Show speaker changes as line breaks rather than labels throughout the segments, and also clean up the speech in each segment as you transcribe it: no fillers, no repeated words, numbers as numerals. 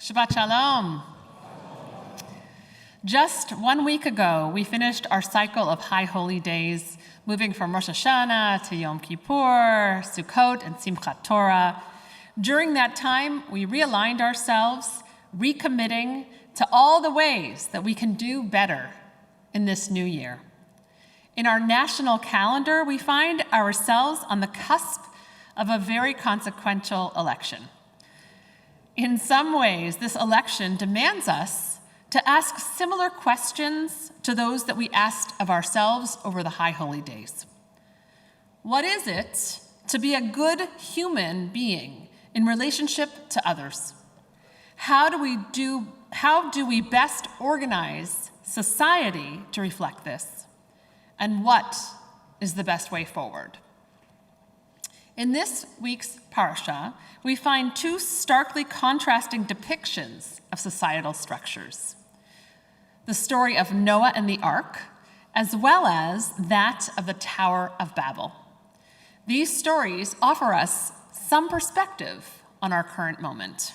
Shabbat Shalom. Just 1 week ago, we finished our cycle of High Holy Days, moving from Rosh Hashanah to Yom Kippur, Sukkot, and Simchat Torah. During that time, we realigned ourselves, recommitting to all the ways that we can do better in this new year. In our national calendar, we find ourselves on the cusp of a very consequential election. In some ways, this election demands us to ask similar questions to those that we asked of ourselves over the High Holy Days. What is it to be a good human being in relationship to others? How do we best organize society to reflect this? And what is the best way forward? In this week's parashah, we find two starkly contrasting depictions of societal structures. The story of Noah and the ark, as well as that of the Tower of Babel. These stories offer us some perspective on our current moment.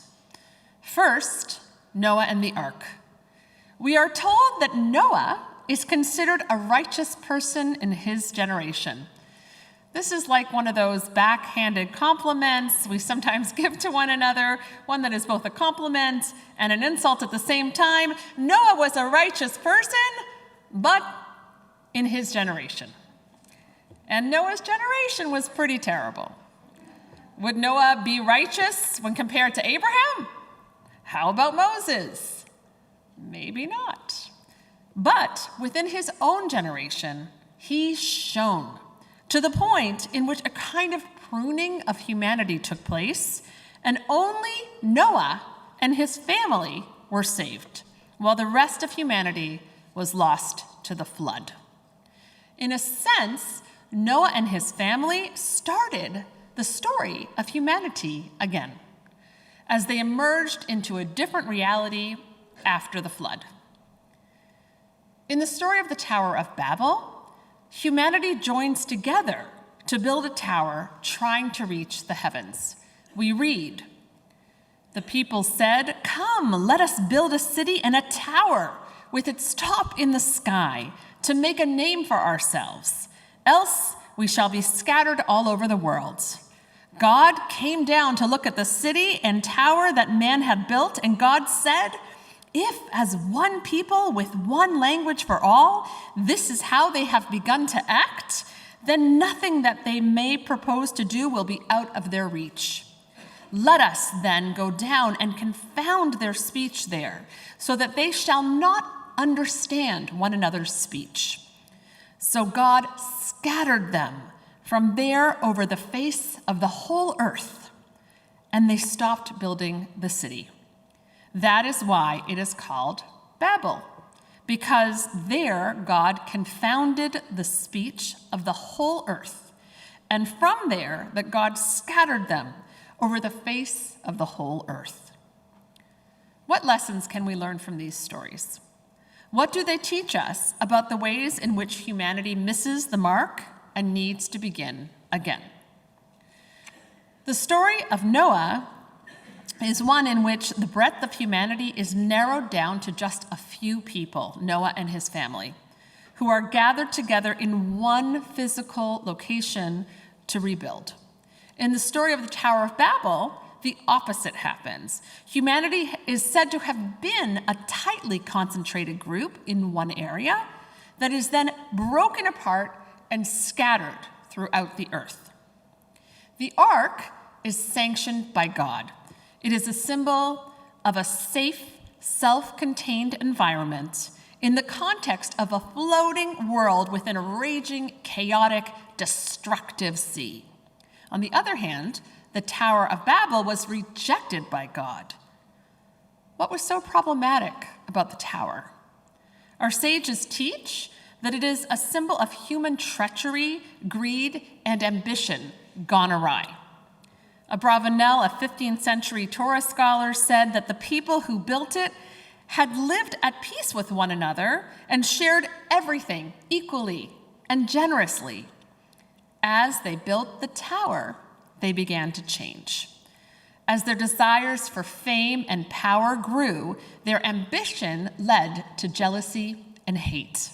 First, Noah and the ark. We are told that Noah is considered a righteous person in his generation. This is like one of those backhanded compliments we sometimes give to one another, one that is both a compliment and an insult at the same time. Noah was a righteous person, but in his generation. And Noah's generation was pretty terrible. Would Noah be righteous when compared to Abraham? How about Moses? Maybe not. But within his own generation, he shone, to the point in which a kind of pruning of humanity took place, and only Noah and his family were saved, while the rest of humanity was lost to the flood. In a sense, Noah and his family started the story of humanity again, as they emerged into a different reality after the flood. In the story of the Tower of Babel, humanity joins together to build a tower trying to reach the heavens. We read, "The people said, 'Come, let us build a city and a tower with its top in the sky to make a name for ourselves. Else we shall be scattered all over the world.' God came down to look at the city and tower that man had built, and God said, 'If, as one people with one language for all, this is how they have begun to act, then nothing that they may propose to do will be out of their reach. Let us then go down and confound their speech there, so that they shall not understand one another's speech.' So God scattered them from there over the face of the whole earth, and they stopped building the city. That is why it is called Babel, because there God confounded the speech of the whole earth, and from there that God scattered them over the face of the whole earth." What lessons can we learn from these stories? What do they teach us about the ways in which humanity misses the mark and needs to begin again? The story of Noah is one in which the breadth of humanity is narrowed down to just a few people, Noah and his family, who are gathered together in one physical location to rebuild. In the story of the Tower of Babel, the opposite happens. Humanity is said to have been a tightly concentrated group in one area that is then broken apart and scattered throughout the earth. The ark is sanctioned by God. It is a symbol of a safe, self-contained environment in the context of a floating world within a raging, chaotic, destructive sea. On the other hand, the Tower of Babel was rejected by God. What was so problematic about the tower? Our sages teach that it is a symbol of human treachery, greed, and ambition gone awry. Abravanel, a 15th century Torah scholar, said that the people who built it had lived at peace with one another and shared everything equally and generously. As they built the tower, they began to change. As their desires for fame and power grew, their ambition led to jealousy and hate.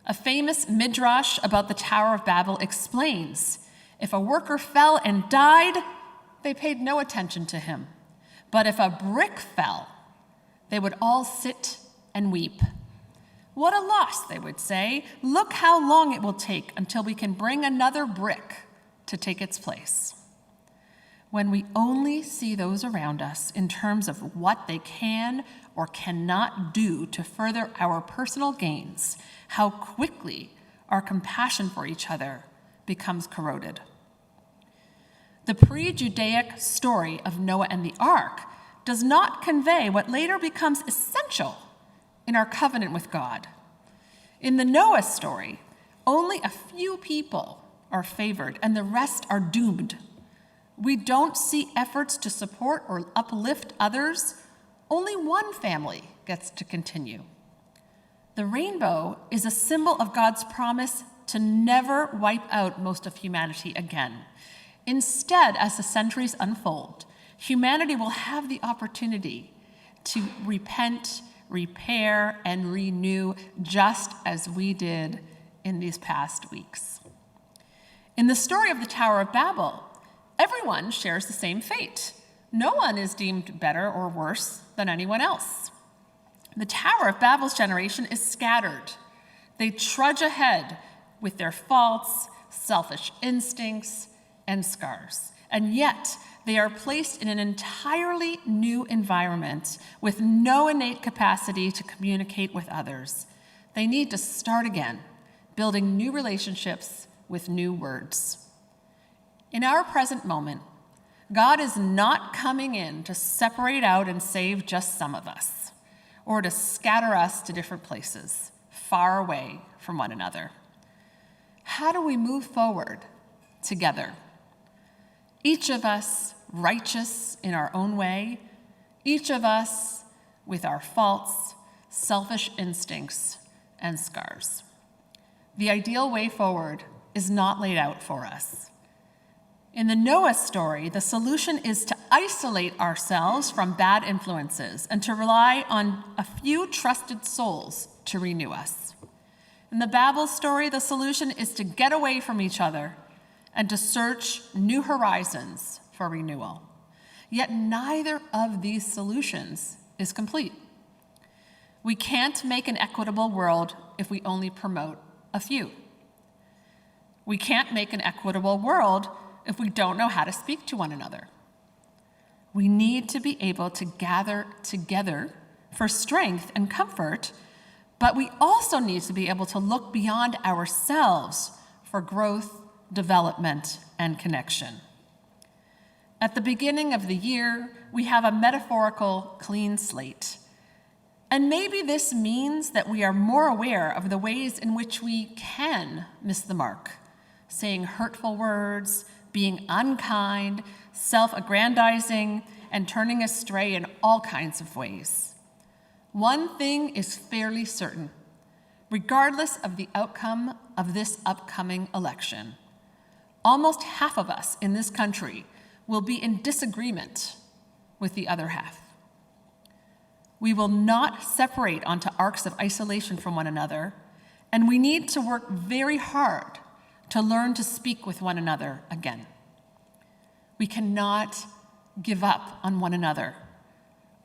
A famous midrash about the Tower of Babel explains, if a worker fell and died, they paid no attention to him. But if a brick fell, they would all sit and weep. What a loss, they would say. Look how long it will take until we can bring another brick to take its place. When we only see those around us in terms of what they can or cannot do to further our personal gains, how quickly our compassion for each other becomes corroded. The pre-Judaic story of Noah and the ark does not convey what later becomes essential in our covenant with God. In the Noah story, only a few people are favored and the rest are doomed. We don't see efforts to support or uplift others. Only one family gets to continue. The rainbow is a symbol of God's promise to never wipe out most of humanity again. Instead, as the centuries unfold, humanity will have the opportunity to repent, repair, and renew just as we did in these past weeks. In the story of the Tower of Babel, everyone shares the same fate. No one is deemed better or worse than anyone else. The Tower of Babel's generation is scattered. They trudge ahead with their faults, selfish instincts, and scars. And yet, they are placed in an entirely new environment with no innate capacity to communicate with others. They need to start again, building new relationships with new words. In our present moment, God is not coming in to separate out and save just some of us, or to scatter us to different places, far away from one another. How do we move forward together? Each of us righteous in our own way, each of us with our faults, selfish instincts, and scars. The ideal way forward is not laid out for us. In the Noah story, the solution is to isolate ourselves from bad influences and to rely on a few trusted souls to renew us. In the Babel story, the solution is to get away from each other and to search new horizons for renewal. Yet neither of these solutions is complete. We can't make an equitable world if we only promote a few. We can't make an equitable world if we don't know how to speak to one another. We need to be able to gather together for strength and comfort, but we also need to be able to look beyond ourselves for growth, development, and connection. At the beginning of the year, we have a metaphorical clean slate. And maybe this means that we are more aware of the ways in which we can miss the mark, saying hurtful words, being unkind, self-aggrandizing, and turning astray in all kinds of ways. One thing is fairly certain. Regardless of the outcome of this upcoming election, almost half of us in this country will be in disagreement with the other half. We will not separate onto arcs of isolation from one another, and we need to work very hard to learn to speak with one another again. We cannot give up on one another.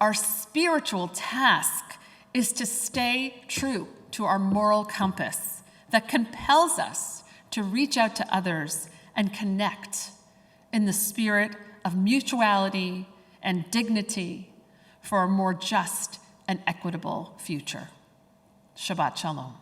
Our spiritual task is to stay true to our moral compass that compels us to reach out to others and connect in the spirit of mutuality and dignity for a more just and equitable future. Shabbat Shalom.